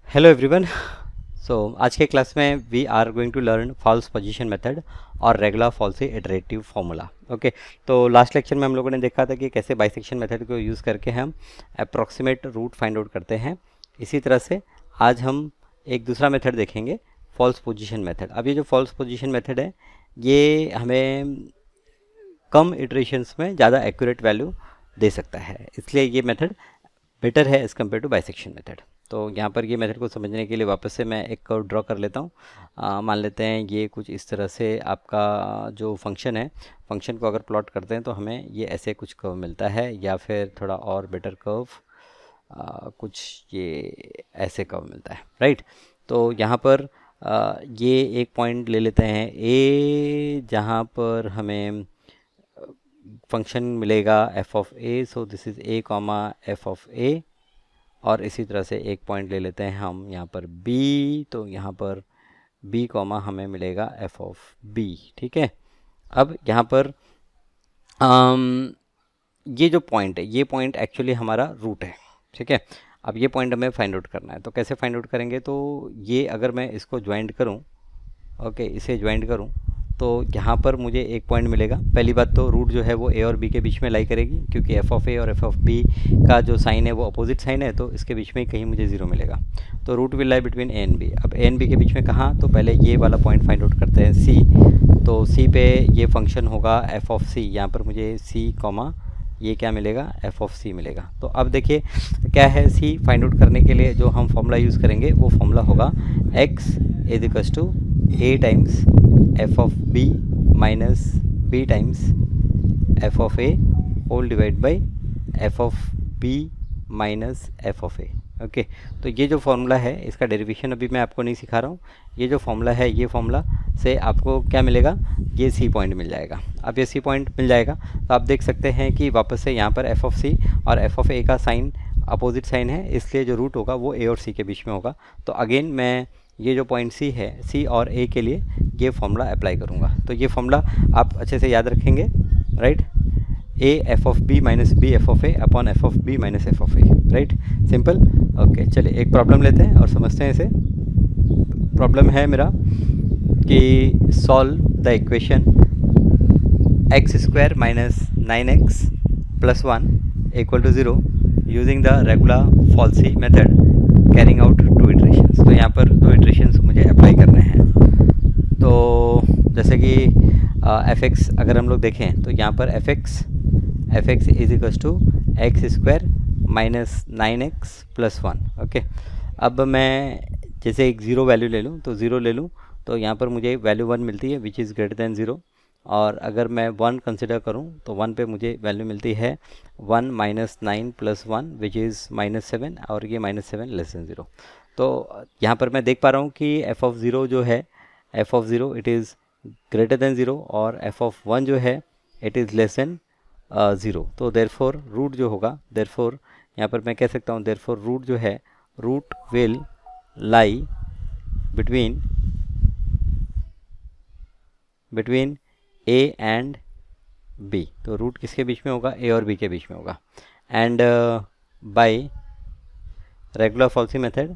Hello everyone. आज के class में we are going to learn false position method और regular falsi iterative formula. Okay, तो last lecture में हम लोगों ने देखा था कि कैसे बाइसेक्शन मेथड को यूज़ करके हम अप्रॉक्सीमेट रूट फाइंड आउट करते हैं। इसी तरह से आज हम एक दूसरा मेथड देखेंगे, फॉल्स पोजीशन मेथड। अब ये जो फॉल्स पोजीशन मेथड है ये हमें कम इटरेशंस में ज़्यादा एक्यूरेट वैल्यू दे सकता है, इसलिए ये मेथड बेटर है as compared to bisection method. तो यहाँ पर ये मेथड को समझने के लिए वापस से मैं एक कर्व ड्रॉ कर लेता हूँ। मान लेते हैं ये कुछ इस तरह से आपका जो फंक्शन है, फंक्शन को अगर प्लॉट करते हैं तो हमें ये ऐसे कुछ कर्व मिलता है, या फिर थोड़ा और बेटर कर्व कुछ ये ऐसे कर्व मिलता है, राइट। तो यहाँ पर ये एक पॉइंट ले लेते हैं ए, जहाँ पर हमें फंक्शन मिलेगा F of A, so this is A comma F of A. और इसी तरह से एक पॉइंट ले लेते हैं हम यहाँ पर b, तो यहाँ पर b कॉमा हमें मिलेगा f ऑफ b। ठीक है, अब यहाँ पर ये जो पॉइंट है, ये पॉइंट एक्चुअली हमारा रूट है। ठीक है, अब ये पॉइंट हमें फाइंड आउट करना है, तो कैसे फाइंड आउट करेंगे? तो ये अगर मैं इसको ज्वाइंट करूँ, ओके, इसे ज्वाइंट करूँ तो यहाँ पर मुझे एक पॉइंट मिलेगा। पहली बात तो रूट जो है वो ए और बी के बीच में लाई करेगी, क्योंकि एफ ऑफ ए और एफ ऑफ बी का जो साइन है वो अपोजिट साइन है, तो इसके बीच में कहीं मुझे जीरो मिलेगा। तो root will lie between a and b. अब ए एंड बी के बीच में कहाँ? तो पहले ये वाला पॉइंट फाइंड आउट करते हैं सी। तो सी पे ये फंक्शन होगा एफ ऑफ सी, यहाँ पर मुझे सी कॉमा ये क्या मिलेगा? एफ ऑफ सी मिलेगा। तो अब देखिए क्या है, सी फाइंड आउट करने के लिए जो हम फॉर्मूला यूज़ करेंगे वो फॉर्मूला होगा x is equals to a times F of B minus b times F of a whole divide by F of B minus F of a. Okay, तो ये जो फॉर्मूला है इसका डेरिवेशन अभी मैं आपको नहीं सिखा रहा हूँ। ये जो फॉर्मूला है, ये फॉर्मूला से आपको क्या मिलेगा? ये सी पॉइंट मिल जाएगा। अब ये सी पॉइंट मिल जाएगा तो आप देख सकते हैं कि वापस से यहाँ पर एफ ऑफ सी और एफ ऑफ ए का साइन अपोजिट साइन है, इसलिए जो रूट होगा वो ए और सी के बीच में होगा। तो अगेन मैं ये जो पॉइंट सी है, सी और ए के लिए ये फॉर्मूला अप्लाई करूँगा। तो ये फॉर्मूला आप अच्छे से याद रखेंगे, right. A F of B minus B F of A upon F of B minus F of a, right, simple. Okay, चलिए एक प्रॉब्लम लेते हैं और समझते हैं इसे। प्रॉब्लम है मेरा कि solve the equation x square minus 9x plus 1 equal to 0 using the regula falsi method carrying out 2 iterations. तो यहाँ पर 2 इटरेशंस मुझे अप्लाई करने हैं। तो जैसे कि एफ एक्स अगर हम लोग देखें तो यहाँ पर f x is equals to x square minus 9x plus 1। Okay, अब मैं जैसे एक ज़ीरो वैल्यू ले लूँ, तो ज़ीरो ले लूँ तो यहाँ पर मुझे वैल्यू 1 मिलती है विच इज़ ग्रेटर दैन 0। और अगर मैं 1 कंसिडर करूँ तो 1 पे मुझे वैल्यू मिलती है 1 minus 9 plus 1 which is minus 7, और ये माइनस 7 लेस दैन 0। तो यहाँ पर मैं देख पा रहा हूँ कि एफ ऑफ ज़ीरो जो है, f of zero it is greater than 0, और एफ ऑफ 1 जो है इट इज़ लेस दैन 0। तो देयरफॉर रूट जो होगा, देयरफॉर यहाँ पर मैं कह सकता हूँ देयरफॉर रूट जो है, root will lie between a and b. तो रूट किसके बीच में होगा? ए और बी के बीच में होगा। And by regular falsi method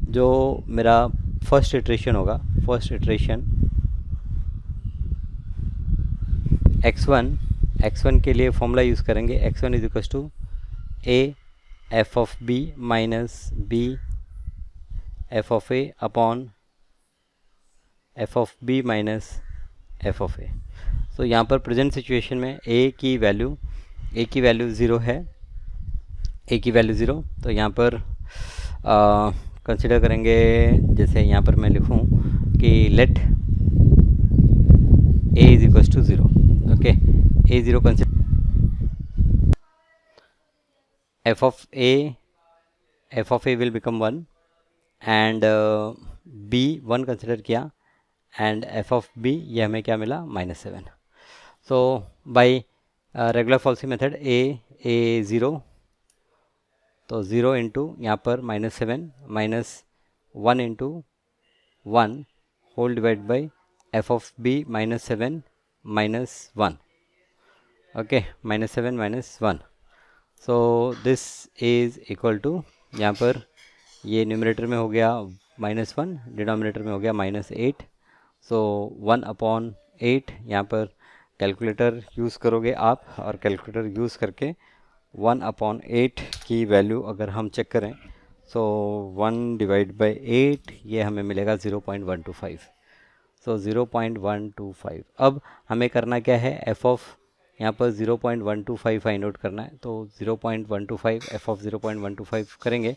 जो मेरा फर्स्ट इटरेशन होगा, फर्स्ट इटरेशन x1 के लिए फॉर्मूला यूज़ करेंगे। x1 is equal to A F of B minus B F of A upon F of B minus F of A. तो यहाँ पर present situation में ए की वैल्यू 0 है, ए की वैल्यू 0। तो यहाँ पर कंसिडर करेंगे, जैसे यहाँ पर मैं लिखूँ कि let a is equal to 0। Okay, a 0 consider, f of a will become 1 and b 1 consider किया, एंड एफ ऑफ बी ये हमें क्या मिला? -7। So by regular falsi method a 0, तो 0 इंटू यहाँ पर -7 minus 1 into 1 whole divide by F of b -7 -1। Okay, -7 -1, so this is equal to, यहाँ पर ये न्यूमरेटर में हो गया -1, डिनोमिनेटर में हो गया -8, सो 1/8, यहाँ पर कैलकुलेटर यूज़ करोगे आप, और कैलकुलेटर यूज़ करके 1/8 की वैल्यू अगर हम चेक करें, सो 1/8 ये हमें मिलेगा 0.125, सो 0.125। अब हमें करना क्या है, एफ ऑफ यहाँ पर 0.125 फाइंड आउट करना है, तो 0.125 एफ ऑफ 0.125 करेंगे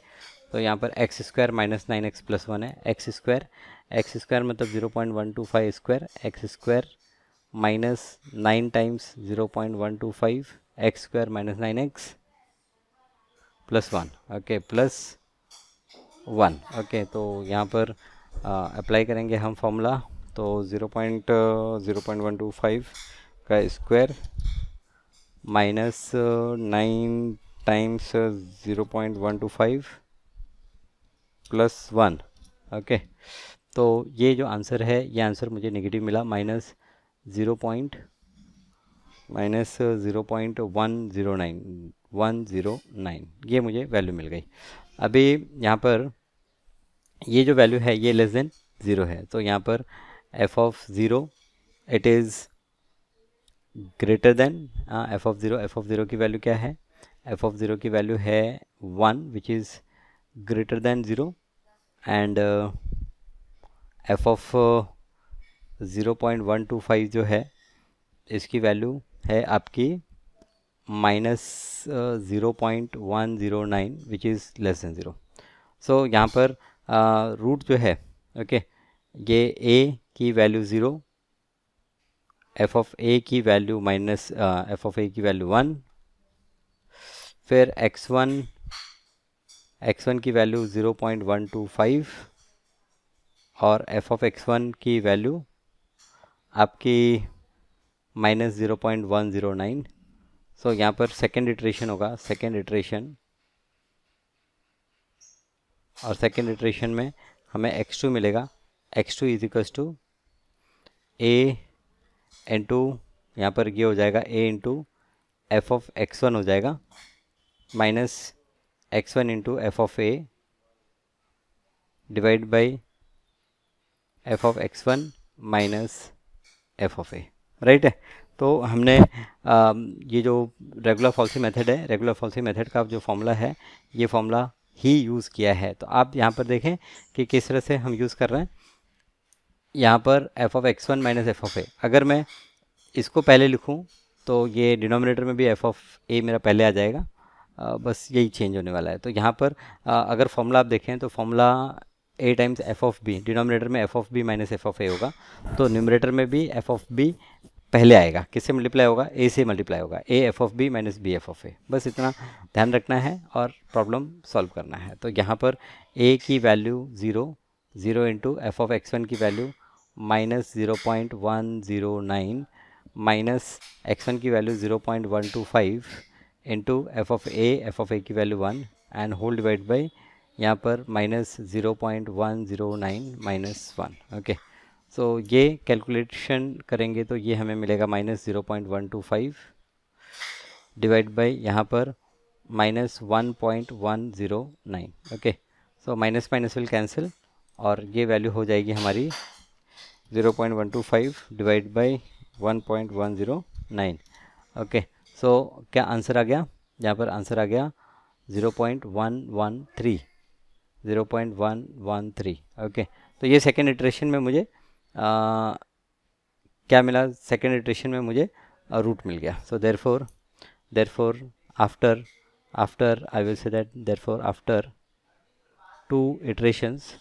तो यहाँ पर एक्स स्क्वायर -9x + 1 है, एक्स स्क्वायर मतलब 0.125 square, x square -9 times 0.125 x square -9x + 1, okay, +1, okay. तो यहाँ पर अप्लाई करेंगे हम फॉर्मूला, तो 0.125 का स्क्वायर -9 टाइम्स 0.125 + 1, ओके। तो ये जो आंसर है, ये आंसर मुझे नेगेटिव मिला, -0.109 ये मुझे वैल्यू मिल गई। अभी यहाँ पर ये जो वैल्यू है ये लेस देन 0 है, तो यहाँ पर F of 0 it is greater than F of 0 की वैल्यू क्या है, एफ ऑफ 0 की वैल्यू है 1 which is greater than 0, and F of 0.125 जो है इसकी वैल्यू है आपकी -0.109 विच इज़ लेस देन 0। सो यहाँ पर रूट जो है, ओके, ये a की वैल्यू 0, एफ ऑफ a की वैल्यू एफ ऑफ a की वैल्यू 1, फिर x1 की वैल्यू 0.125 और एफ ऑफ x1 की वैल्यू आपकी -0.109। सो यहाँ पर सेकेंड इटरेशन होगा, सेकेंड इटरेशन, और सेकेंड इटरेशन में हमें x2 मिलेगा, x2 is equals to a into, यहाँ पर ये हो जाएगा a into F of x1 हो जाएगा minus x1 into F of a divide by F of x1 minus F of a, right है। तो हमने ये जो रेगुलर फॉल्सी मेथड है, रेगुलर फॉल्सी मेथड का जो फॉर्मूला है, ये फॉर्मूला ही यूज़ किया है। तो आप यहाँ पर देखें कि किस तरह से हम यूज़ कर रहे हैं। यहाँ पर F of x1 minus F of a, अगर मैं इसको पहले लिखूँ तो ये डिनोमिनेटर में भी एफ ऑफ a मेरा पहले आ जाएगा, बस यही चेंज होने वाला है। तो यहाँ पर अगर फॉर्मूला आप देखें तो formula a times F of b, denominator में F of b minus F of a होगा, तो न्यूमरेटर में भी एफ ऑफ b पहले आएगा, किससे मल्टीप्लाई होगा, a से मल्टीप्लाई होगा, a F of b minus b F of a, बस इतना ध्यान रखना है और प्रॉब्लम सॉल्व करना है। तो यहाँ पर a की value 0 into F of x1 की वैल्यू -0.109 माइनस x1 की value 0.125 into F of a की value 1 and whole divide by यहाँ पर -0.109 -1, ओके। सो ये कैलकुलेशन करेंगे तो ये हमें मिलेगा -0.125 डिवाइड बाई यहाँ पर -1.109, okay. So minus minus will cancel और ये वैल्यू हो जाएगी हमारी 0.125 डिवाइड बाई 1.109, ओके। सो क्या आंसर आ गया, यहाँ पर आंसर आ गया 0.113, ओके। तो ये सेकेंड इटरेशन में मुझे क्या मिला, सेकेंड इटरेशन में मुझे रूट मिल गया। So therefore after I will say that therefore after two iterations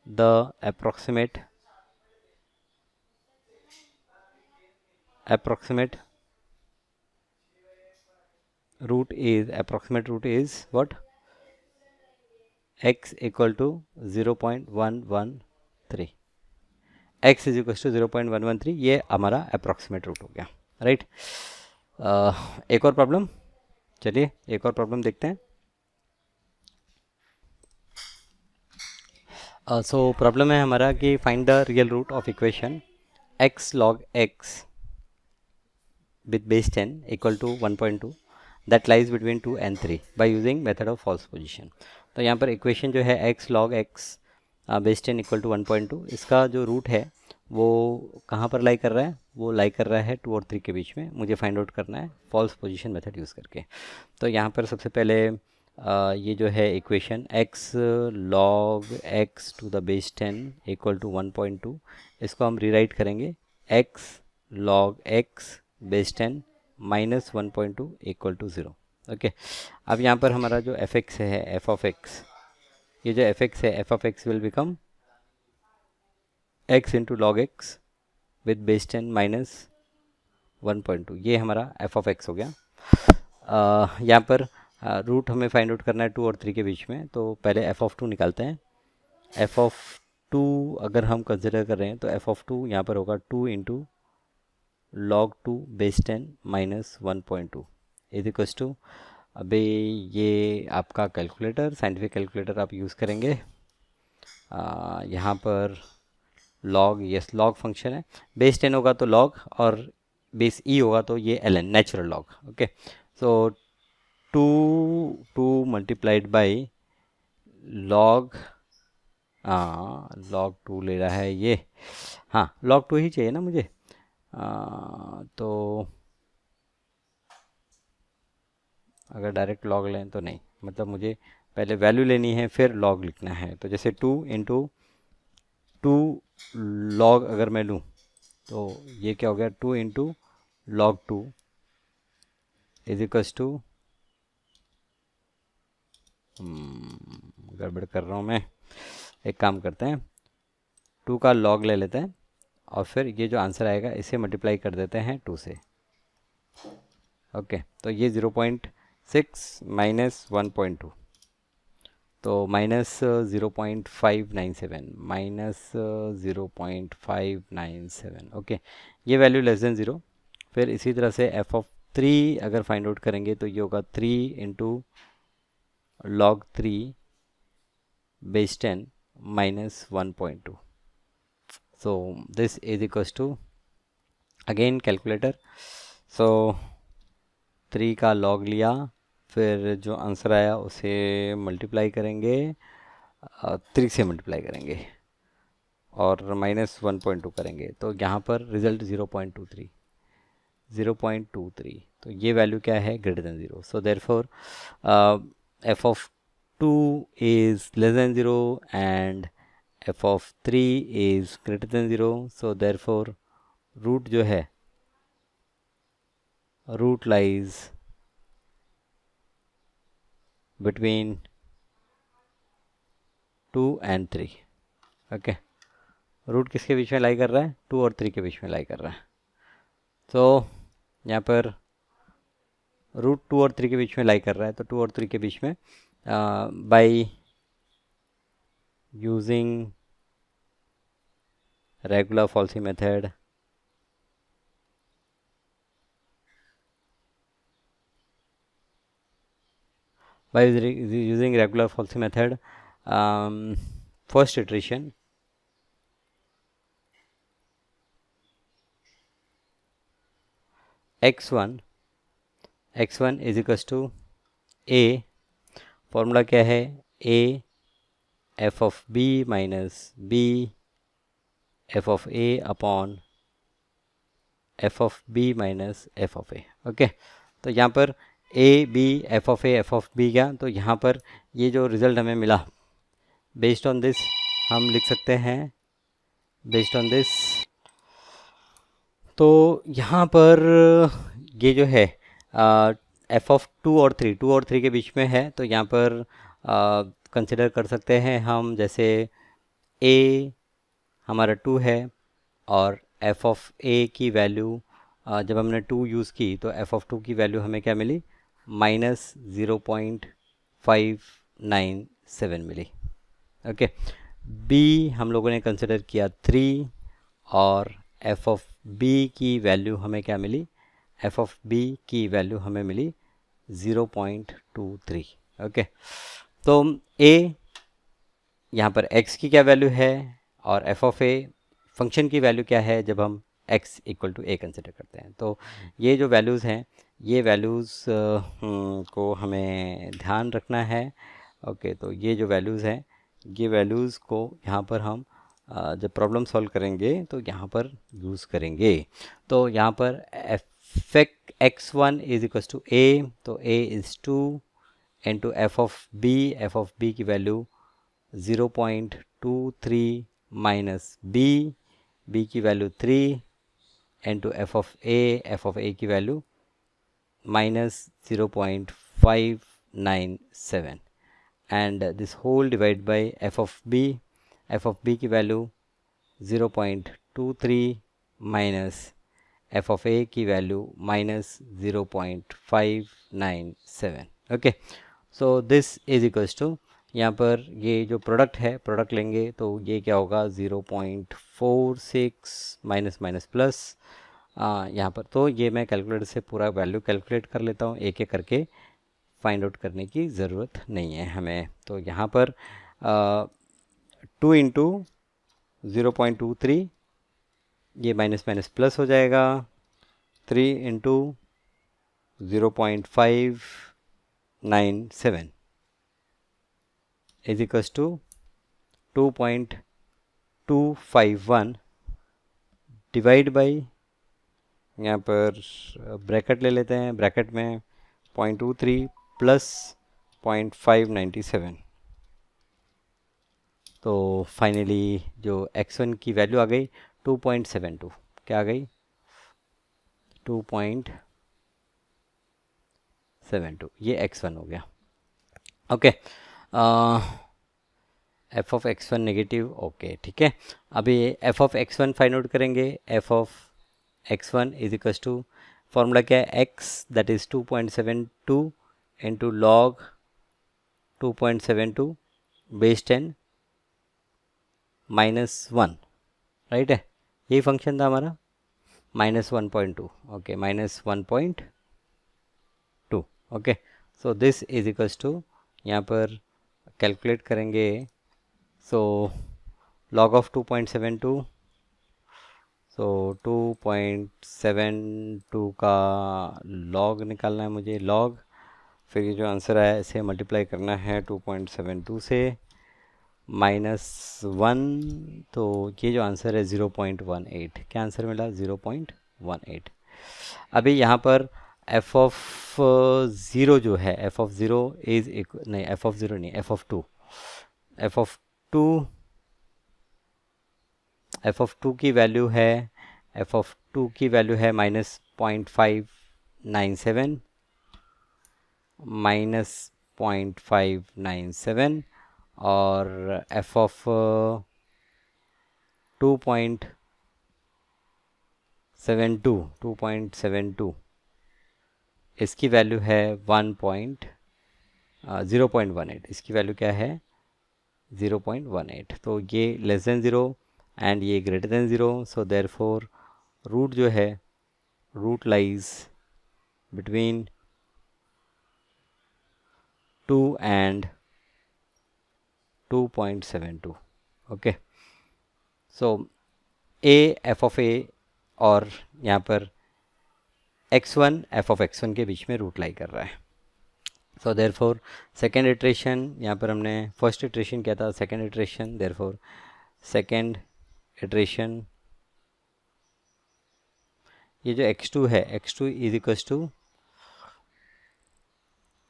the approximate root is what, x equal to 0.113, x is equal to 0.113, ये हमारा अप्रॉक्सीमेट रूट हो गया, राइट। एक और प्रॉब्लम, चलिए एक और प्रॉब्लम देखते हैं। सो प्रॉब्लम है हमारा कि find the real root of equation x log x with base 10 equal to 1.2 that lies between 2 and 3 by using method of false position। तो यहाँ पर इक्वेशन जो है x log x base 10 equal to 1.2, इसका जो रूट है वो कहाँ पर लाई कर रहा है, वो लाई कर रहा है 2 और 3 के बीच में। मुझे फाइंड आउट करना है फॉल्स पोजीशन मेथड यूज़ करके। तो यहाँ पर सबसे पहले ये जो है equation x log x to the base 10 equal to 1.2, इसको हम रीराइट करेंगे x log x base 10 minus 1.2 equal to 0। Okay, अब यहाँ पर हमारा जो f(x) है f of x, ये जो f(x) है f of x will become x into log x with base 10 minus 1.2, ये हमारा f of x हो गया। यहाँ पर रूट हमें फाइंड आउट करना है 2 और 3 के बीच में, तो पहले f of 2 निकालते हैं। f of 2 अगर हम कंसिडर कर रहे हैं तो f of 2 यहाँ पर होगा 2 into log 2 base 10 minus 1.2 is equals to, अभी ये आपका कैलकुलेटर, साइंटिफिक कैलकुलेटर आप यूज़ करेंगे। यहाँ पर लॉग, यस लॉग फंक्शन है, बेस 10 होगा तो लॉग और बेस ई होगा तो ये ln natural log. Okay, so 2 multiplied by log, log 2 ले रहा है ये, हाँ लॉग 2 ही चाहिए ना मुझे। तो अगर डायरेक्ट लॉग लें तो नहीं, मतलब मुझे पहले वैल्यू लेनी है फिर लॉग लिखना है। तो जैसे 2 इंटू 2 लॉग अगर मैं लूँ तो ये क्या हो गया, 2 into log 2 is equals to, गड़बड़ कर रहा हूँ मैं, एक काम करते हैं 2 का लॉग ले लेते हैं और फिर ये जो आंसर आएगा इसे मल्टीप्लाई कर देते हैं 2 से। ओके, तो ये 0.6 माइनस 1.2, तो माइनस 0.597, माइनस 0.597। ओके, ये वैल्यू लेस देन 0। फिर इसी तरह से f of 3 अगर फाइंड आउट करेंगे तो ये होगा 3 into log 3 base 10 minus 1.2, so this is equals to, again calculator, so 3 का लॉग लिया, फिर जो आंसर आया उसे मल्टीप्लाई करेंगे, 3 से मल्टीप्लाई करेंगे और माइनस 1.2 करेंगे, तो यहाँ पर रिजल्ट 0.23, तो ये वैल्यू क्या है, greater than 0। So therefore f of 2 is less than 0 and f of 3 is greater than 0, so therefore root जो है, root lies between 2 and 3। Okay, root किसके बीच में लाई कर रहा है, 2 और 3 के बीच में लाई कर रहा है। तो यहाँ पर रूट 2 और 3 के बीच में लाई कर रहा है, तो 2 और 3 के बीच में by using regular falsi method, by using regular falsy method, first iteration x1 is equals to a, formula क्या है, a f of b minus b f of a upon f of b minus f of a। Okay, तो यहाँ पर a b f of a f of b क्या, तो यहाँ पर ये जो रिज़ल्ट हमें मिला बेस्ड ऑन दिस हम लिख सकते हैं बेस्ड ऑन दिस। तो यहाँ पर ये जो है f of 2 और 3 के बीच में है, तो यहाँ पर कंसिडर कर सकते हैं हम, जैसे a हमारा 2 है और f of a की वैल्यू जब हमने 2 यूज़ की तो f of 2 की वैल्यू हमें क्या मिली, माइनस 0.597 मिली। ओके, b हम लोगों ने कंसिडर किया 3 और f of b की वैल्यू हमें क्या मिली, f of b की वैल्यू हमें मिली 0.23। ओके, तो a यहाँ पर x की क्या वैल्यू है और f of a फंक्शन की वैल्यू क्या है जब हम x equal to a consider करते हैं। तो ये जो वैल्यूज़ हैं, ये वैल्यूज़ को हमें ध्यान रखना है। ओके, तो ये जो वैल्यूज़ हैं, ये वैल्यूज़ को यहाँ पर हम जब प्रॉब्लम सॉल्व करेंगे तो यहाँ पर यूज़ करेंगे। तो यहाँ पर x1 is equal to a, तो a is 2 into F of B की वैल्यू 0.23 माइनस बी की value 3 into F of a की value minus 0.597 and this whole divide by F of B की value 0.23 minus F of a की value minus 0.597। Okay, so this is equals to, यहाँ पर ये जो product है, product लेंगे तो ये क्या होगा 0.46 माइनस माइनस प्लस यहाँ पर। तो ये मैं कैलकुलेटर से पूरा वैल्यू कैलकुलेट कर लेता हूँ, एक एक करके, फाइंड आउट करने की ज़रूरत नहीं है हमें। तो यहाँ पर 2 इंटू 0.23, ये माइनस माइनस प्लस हो जाएगा, 3 into 0.597 is equals to 2.251 divide by, यहाँ पर ब्रैकेट ले लेते हैं, ब्रैकेट में 0.23 प्लस 0.597। तो फाइनली जो x1 की वैल्यू आ गई 2.72, क्या आ गई 2.72, ये x1 हो गया। Okay, F of x1 negative, okay ठीक है। अभी F of x1 find out करेंगे। F of x1 is equal to, formula क्या है, x that is 2.72 into log 2.72 base 10 minus 1, right है, यही फंक्शन था हमारा, minus 1.2, okay, minus 1.2। Okay, so this is equals to, यहाँ पर कैलकुलेट करेंगे, सो log of 2.72, सो 2.72 का log निकालना है मुझे, log, फिर ये जो आंसर आया इसे मल्टीप्लाई करना है 2.72 से माइनस 1, तो ये जो आंसर है 0.18, क्या आंसर मिला 0.18। अभी यहाँ पर एफ ऑफ ज़ीरो जो है, एफ ऑफ ज़ीरो इज नहीं, एफ ऑफ ज़ीरो नहीं, f of two, F of two, F of two की वैल्यू है, एफ ऑफ टू की वैल्यू है माइनस 0.597, माइनस 0.597, और एफ ऑफ 2.72 इसकी वैल्यू है 0.18, इसकी वैल्यू क्या है 0.18। तो ये लेस देन ज़ीरो एंड ये greater than zero, so therefore root जो है, root lies between 2 and 2.72। Okay, so A F of A और यहाँ पर x1 एफ ऑफ x1 के बीच में रूट लाई कर रहा है। सो देयरफॉर सेकेंड इटरेशन, यहाँ पर हमने फर्स्ट इटरेशन किया था, second iteration, therefore second iteration, ये जो x2 है, x2 is equals to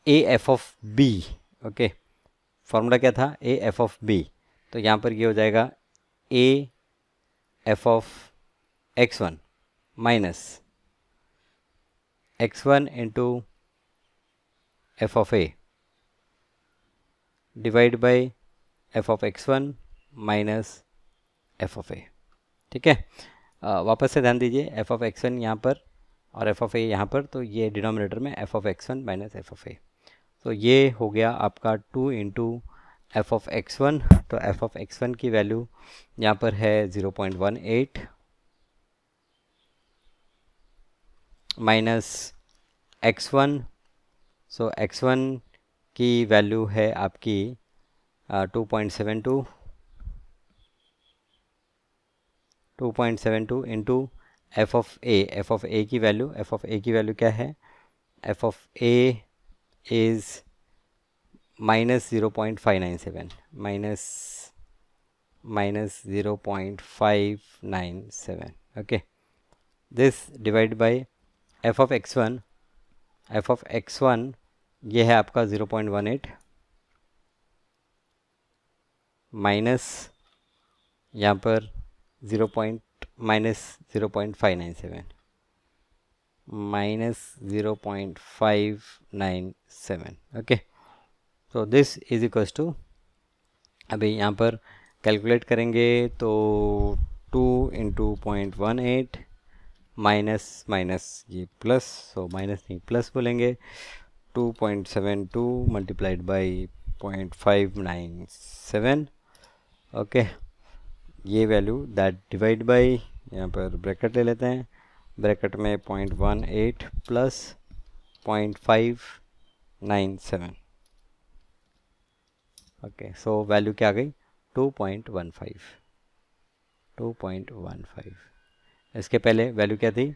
A F of b. Okay, formula क्या था, ए एफ ऑफ बी, तो यहाँ पर ये हो जाएगा A F of x1 minus x1 into F of A divide by F of x1 minus F of A. ठीक है, वापस से ध्यान दीजिए, एफ ऑफ x1 यहाँ पर और एफ ऑफ ए यहाँ पर, तो ये डिनोमिनेटर में F of x1 minus F of A, तो ये हो गया आपका 2 इंटू एफ ऑफ x1। तो एफ ऑफ x1 की वैल्यू यहाँ पर है 0.18 माइनस x1, सो x1 की वैल्यू है आपकी 2.72 इंटू एफ ऑफ ए की वैल्यू क्या है? F of A is -0.597 -0.597. Okay, this divide by F of x one ये है आपका 0.18 माइनस यहाँ पर 0.597 -0.597. ओके, तो दिस इज इक्वल्स टू, अभी यहाँ पर कैलकुलेट करेंगे तो 2 इंटू 0.18 माइनस माइनस ये प्लस, सो माइनस नहीं प्लस बोलेंगे, 2.72 मल्टीप्लाइड बाई 0.597. ओके, ये वैल्यू दैट डिवाइड बाई, यहाँ पर ब्रैकेट ले लेते हैं, ब्रैकेट में 0.18 प्लस 0.597. ओके, सो वैल्यू क्या आ गई? 2.15. इसके पहले वैल्यू क्या थी?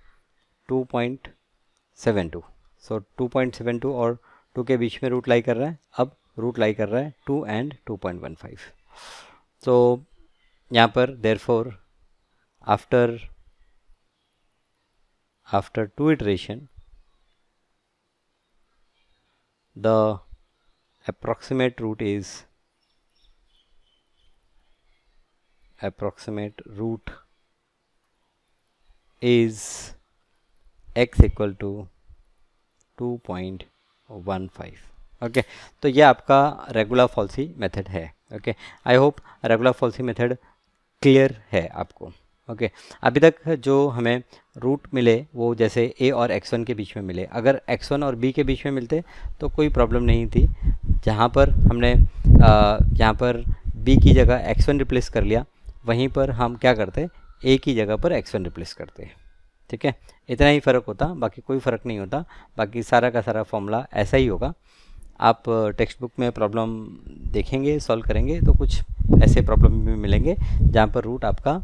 2.72. सो 2.72 और 2 के बीच में रूट लाई कर रहा है, अब रूट लाई कर रहा है 2 एंड 2.15. तो यहाँ पर therefore after 2 iteration the approximate root is x equal to 2.15. Okay, तो ये आपका रेगुलर फॉल्सी मेथड है. Okay, I hope regular falsi method clear है आपको. ओके, अभी तक जो हमें रूट मिले वो जैसे a और x1 के बीच में मिले, अगर x1 और b के बीच में मिलते तो कोई प्रॉब्लम नहीं थी. जहाँ पर हमने यहाँ पर b की जगह x1 रिप्लेस कर लिया, वहीं पर हम क्या करते? a की जगह पर x1 रिप्लेस करते. ठीक है, इतना ही फ़र्क होता, बाकी कोई फ़र्क नहीं होता. बाकी सारा का सारा फॉर्मूला ऐसा ही होगा. आप टेक्स्ट बुक में प्रॉब्लम देखेंगे, सॉल्व करेंगे तो कुछ ऐसे प्रॉब्लम भी मिलेंगे जहाँ पर रूट आपका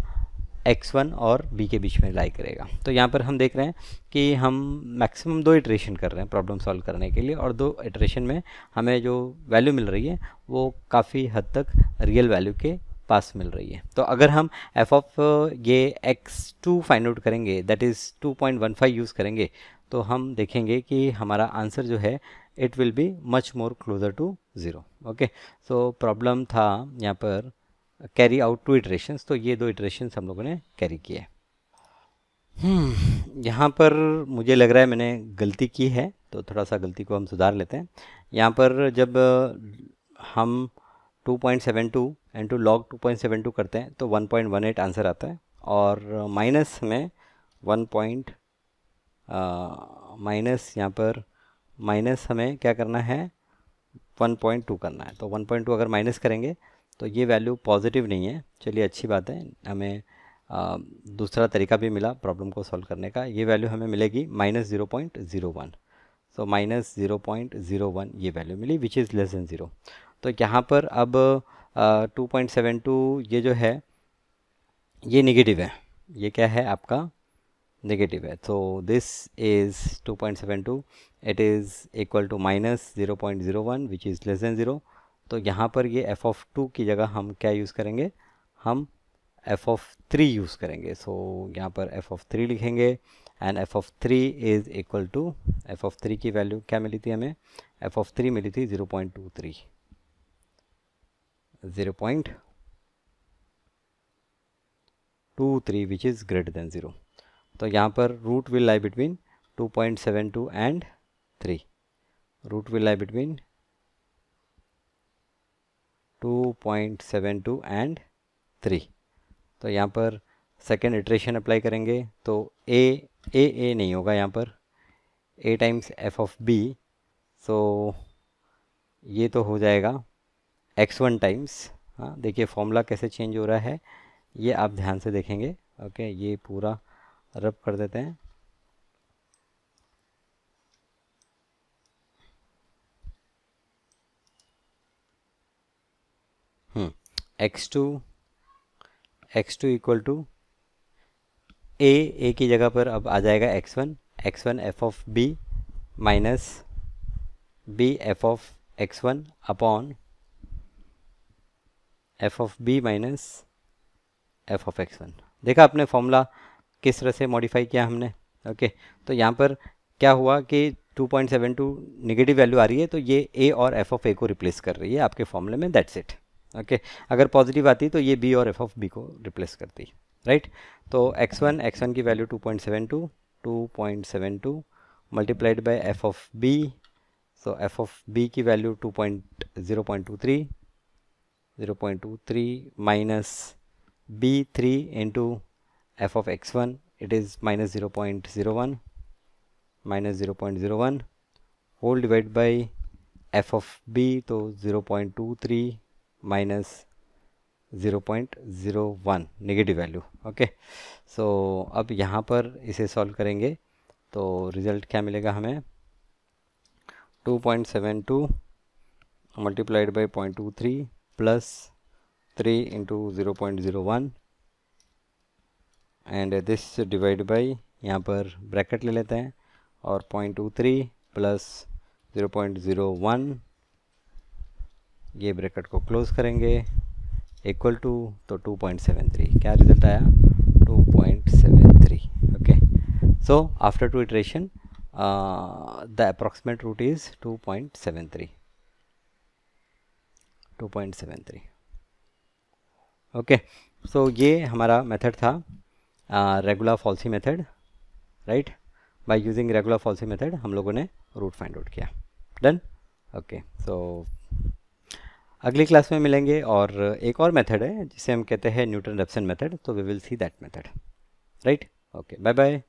x1 और b के बीच में लाई करेगा. तो यहाँ पर हम देख रहे हैं कि हम मैक्सिमम 2 इटरेशन कर रहे हैं प्रॉब्लम सॉल्व करने के लिए, और 2 इटरेशन में हमें जो वैल्यू मिल रही है वो काफ़ी हद तक रियल वैल्यू के पास मिल रही है. तो अगर हम एफ ऑफ ये x2 फाइंड आउट करेंगे, दैट इज़ 2.15 यूज़ करेंगे, तो हम देखेंगे कि हमारा आंसर जो है it will be much more closer to 0. Okay, so problem था यहाँ पर कैरी आउट 2 इटरेशंस, तो ये 2 इटरेशंस हम लोगों ने कैरी किए. यहाँ पर मुझे लग रहा है मैंने गलती की है, तो थोड़ा सा गलती को हम सुधार लेते हैं. यहाँ पर जब हम 2.72 इंटू लॉग 2.72 करते हैं तो 1.18 आंसर आता है, और माइनस में 1 माइनस यहाँ पर माइनस हमें क्या करना है? 1.2 करना है. तो 1.2 अगर माइनस करेंगे तो ये वैल्यू पॉजिटिव नहीं है. चलिए, अच्छी बात है, हमें दूसरा तरीका भी मिला प्रॉब्लम को सॉल्व करने का. ये वैल्यू हमें मिलेगी -0.01. सो -0.01 ये वैल्यू मिली विच इज़ लेस देन 0. तो यहाँ पर अब 2.72 ये जो है ये नेगेटिव है. ये क्या है आपका? नेगेटिव है. तो this is 2.72, it is equal to -0.01 which is less than 0. तो यहाँ पर ये एफ ऑफ 2 की जगह हम क्या यूज़ करेंगे? हम एफ ऑफ 3 यूज़ करेंगे. सो यहाँ पर एफ ऑफ 3 लिखेंगे, and F of 3 is equal to, F of 3 की वैल्यू क्या मिली थी हमें? एफ ऑफ 3 मिली थी 0.23 विच इज़ ग्रेटर देन 0. तो यहाँ पर root will lie between 2.72 and 3. Root will lie between 2.72 and 3. तो यहाँ पर सेकेंड इटरेशन अप्लाई करेंगे तो ए नहीं होगा, यहाँ पर a times F of b. सो ये तो हो जाएगा x1 टाइम्स. हाँ, देखिए फॉर्मूला कैसे चेंज हो रहा है, ये आप ध्यान से देखेंगे. ओके, ये पूरा रब कर देते हैं. x2 इक्वल टू ए की जगह पर अब आ जाएगा x1 F of B minus B F of x1 upon F of B minus F of x1। देखा आपने फॉर्मूला किस तरह से मॉडिफाई किया हमने। ओके तो यहाँ पर क्या हुआ कि 2.72 नेगेटिव वैल्यू आ रही है, तो ये ए और एफ ऑफ ए को रिप्लेस कर रही है आपके फॉर्मूले में, दैट्स इट। ओके अगर पॉजिटिव आती तो ये बी और एफ ऑफ बी को रिप्लेस करती, राइट। तो x1 की value 2.72 multiplied by F of B, so F of B की value 0.23 minus b3 into F of x1, it is minus 0.01 whole divide by F of B, तो 0.23 minus 0.01 negative value. Okay so अब यहाँ पर इसे solve करेंगे तो result क्या मिलेगा हमें, 2.72 multiplied by 0.23 plus 3 into 0.01 and this divide by, यहाँ पर ब्रैकेट ले लेते हैं, और 0.23 प्लस 0.01, ये ब्रैकेट को क्लोज करेंगे, इक्वल टू, तो 2.73, क्या रिजल्ट आया, 2.73। Okay so after 2 iteration the approximate root is 2.73। Okay so ये हमारा मेथड था regular falsi method, right. By using regular falsi method हम लोगों ने रूट फाइंड आउट किया। डन। ओके सो अगली क्लास में मिलेंगे, और एक और मेथड है जिसे हम कहते हैं न्यूटन रेप्सन मेथड, तो we will see that method, right. Okay bye bye.